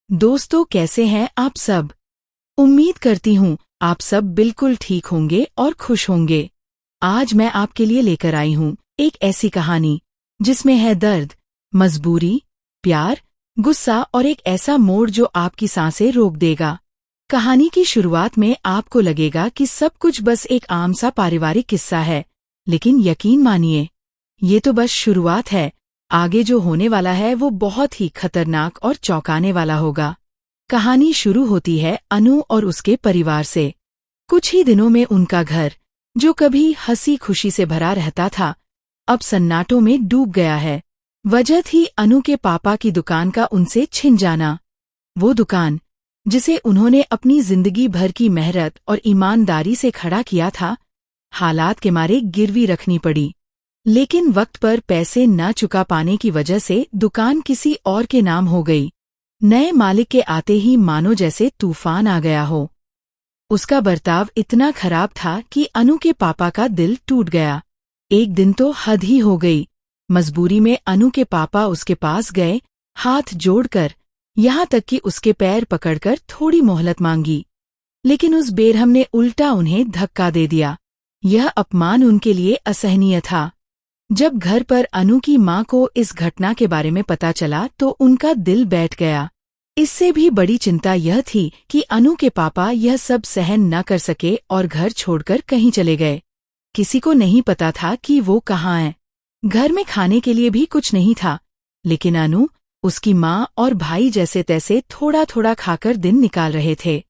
दोस्तों, कैसे हैं आप सब। उम्मीद करती हूँ आप सब बिल्कुल ठीक होंगे और खुश होंगे। आज मैं आपके लिए लेकर आई हूँ एक ऐसी कहानी जिसमें है दर्द, मजबूरी, प्यार, गुस्सा और एक ऐसा मोड़ जो आपकी सांसें रोक देगा। कहानी की शुरुआत में आपको लगेगा कि सब कुछ बस एक आम सा पारिवारिक किस्सा है, लेकिन यकीन मानिए, ये तो बस शुरुआत है। आगे जो होने वाला है वो बहुत ही खतरनाक और चौंकाने वाला होगा। कहानी शुरू होती है अनु और उसके परिवार से। कुछ ही दिनों में उनका घर, जो कभी हंसी खुशी से भरा रहता था, अब सन्नाटों में डूब गया है। वजह थी अनु के पापा की दुकान का उनसे छिन जाना। वो दुकान जिसे उन्होंने अपनी जिंदगी भर की मेहनत और ईमानदारी से खड़ा किया था, हालात के मारे गिरवी रखनी पड़ी। लेकिन वक्त पर पैसे न चुका पाने की वजह से दुकान किसी और के नाम हो गई। नए मालिक के आते ही मानो जैसे तूफान आ गया हो। उसका बर्ताव इतना खराब था कि अनु के पापा का दिल टूट गया। एक दिन तो हद ही हो गई। मजबूरी में अनु के पापा उसके पास गए, हाथ जोड़कर, यहाँ तक कि उसके पैर पकड़कर थोड़ी मोहलत मांगी। लेकिन उस बेरहम ने उल्टा उन्हें धक्का दे दिया। यह अपमान उनके लिए असहनीय था। जब घर पर अनु की मां को इस घटना के बारे में पता चला तो उनका दिल बैठ गया। इससे भी बड़ी चिंता यह थी कि अनु के पापा यह सब सहन न कर सके और घर छोड़कर कहीं चले गए। किसी को नहीं पता था कि वो कहाँ हैं। घर में खाने के लिए भी कुछ नहीं था, लेकिन अनु, उसकी मां और भाई जैसे तैसे थोड़ा थोड़ा खाकर दिन निकाल रहे थे।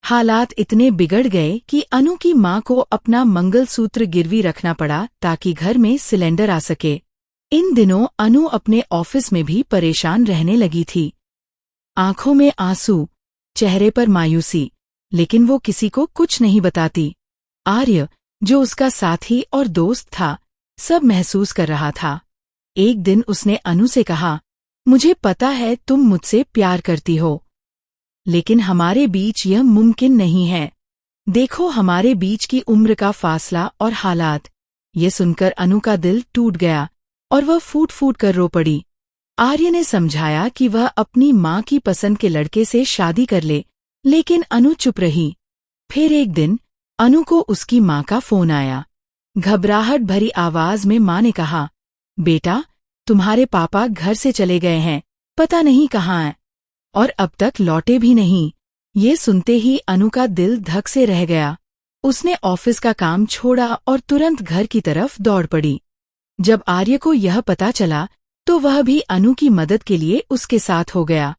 हालात इतने बिगड़ गए कि अनु की मां को अपना मंगलसूत्र गिरवी रखना पड़ा ताकि घर में सिलेंडर आ सके। इन दिनों अनु अपने ऑफिस में भी परेशान रहने लगी थी। आंखों में आंसू, चेहरे पर मायूसी, लेकिन वो किसी को कुछ नहीं बताती। आर्य, जो उसका साथी और दोस्त था, सब महसूस कर रहा था। एक दिन उसने अनु से कहा, मुझे पता है तुम मुझसे प्यार करती हो, लेकिन हमारे बीच यह मुमकिन नहीं है। देखो हमारे बीच की उम्र का फासला और हालात। ये सुनकर अनु का दिल टूट गया और वह फूट फूट कर रो पड़ी। आर्य ने समझाया कि वह अपनी मां की पसंद के लड़के से शादी कर ले, लेकिन अनु चुप रही। फिर एक दिन अनु को उसकी मां का फोन आया। घबराहट भरी आवाज में मां ने कहा, बेटा, तुम्हारे पापा घर से चले गए हैं, पता नहीं कहाँ हैं, और अब तक लौटे भी नहीं। ये सुनते ही अनु का दिल धक से रह गया। उसने ऑफिस का काम छोड़ा और तुरंत घर की तरफ दौड़ पड़ी। जब आर्य को यह पता चला तो वह भी अनु की मदद के लिए उसके साथ हो गया।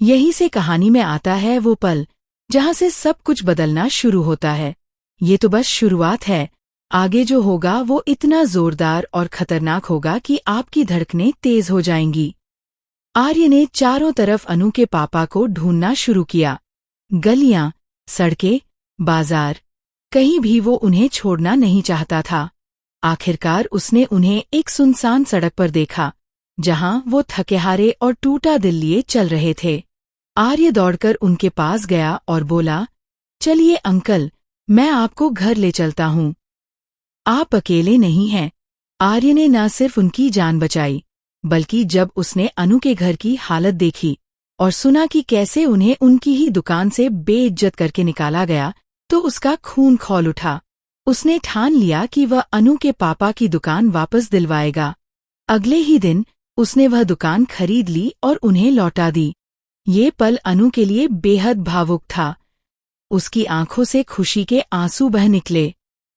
यहीं से कहानी में आता है वो पल जहां से सब कुछ बदलना शुरू होता है। ये तो बस शुरुआत है। आगे जो होगा वो इतना जोरदार और खतरनाक होगा कि आपकी धड़कनें तेज हो जाएंगी। आर्य ने चारों तरफ अनु के पापा को ढूंढना शुरू किया। गलियां, सड़कें, बाजार, कहीं भी वो उन्हें छोड़ना नहीं चाहता था। आखिरकार उसने उन्हें एक सुनसान सड़क पर देखा, जहां वो थकेहारे और टूटा दिल लिए चल रहे थे। आर्य दौड़कर उनके पास गया और बोला, चलिए अंकल, मैं आपको घर ले चलता हूँ। आप अकेले नहीं हैं। आर्य ने न सिर्फ उनकी जान बचाई, बल्कि जब उसने अनु के घर की हालत देखी और सुना कि कैसे उन्हें उनकी ही दुकान से बेइज्जत करके निकाला गया, तो उसका खून खौल उठा। उसने ठान लिया कि वह अनु के पापा की दुकान वापस दिलवाएगा। अगले ही दिन उसने वह दुकान खरीद ली और उन्हें लौटा दी। ये पल अनु के लिए बेहद भावुक था। उसकी आंखों से खुशी के आंसू बह निकले।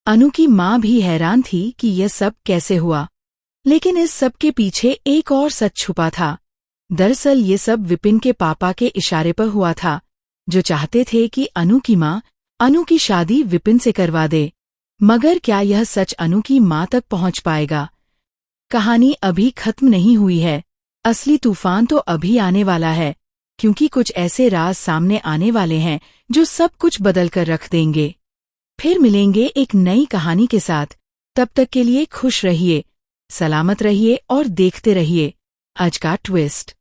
अनु की मां भी हैरान थी कि यह सब कैसे हुआ, लेकिन इस सब के पीछे एक और सच छुपा था। दरअसल ये सब विपिन के पापा के इशारे पर हुआ था, जो चाहते थे कि अनु की मां अनु की शादी विपिन से करवा दे। मगर क्या यह सच अनु की मां तक पहुंच पाएगा? कहानी अभी खत्म नहीं हुई है। असली तूफान तो अभी आने वाला है, क्योंकि कुछ ऐसे राज सामने आने वाले हैं जो सब कुछ बदल कर रख देंगे। फिर मिलेंगे एक नई कहानी के साथ। तब तक के लिए खुश रहिए, सलामत रहिए और देखते रहिए आज का ट्विस्ट।